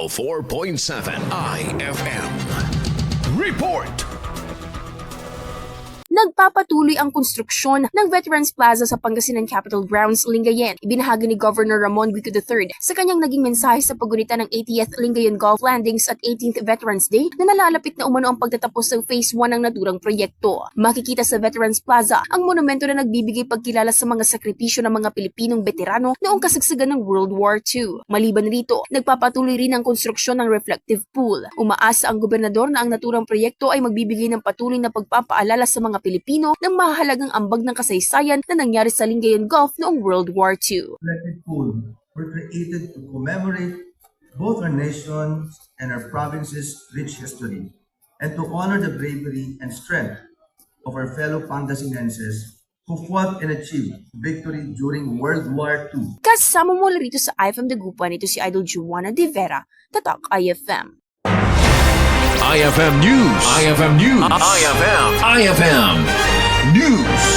4.7 IFM. Report! Nagpapatuloy ang konstruksyon ng Veterans Plaza sa Pangasinan Capitol Grounds, Lingayen. Ibinahagi ni Governor Ramon Rico III sa kanyang naging mensahe sa paggunita ng 80th Lingayen Golf Landings at 18th Veterans Day na nalalapit na umano ang pagtatapos ng Phase 1 ng naturang proyekto. Makikita sa Veterans Plaza ang monumento na nagbibigay pagkilala sa mga sakripisyo ng mga Pilipinong veterano noong kasagsagan ng World War II. Maliban rito, nagpapatuloy rin ang konstruksyon ng reflective pool. Umaasa ang gobernador na ang naturang proyekto ay magbibigay ng patuloy na pagpapaalala sa mga Pilipino ng mahalagang ambag ng kasaysayan na nangyari sa Lingayen Gulf noong World War II. Reflective pool were created to commemorate both our nation's and our province's rich history and to honor the bravery and strength of our fellow Pangasinenses who fought and achieved victory during World War II. Kasama mo rito sa IFM Dagupan, ito si Idol Juana De Vera, Tatak IFM. IFM News. IFM News. IFM News.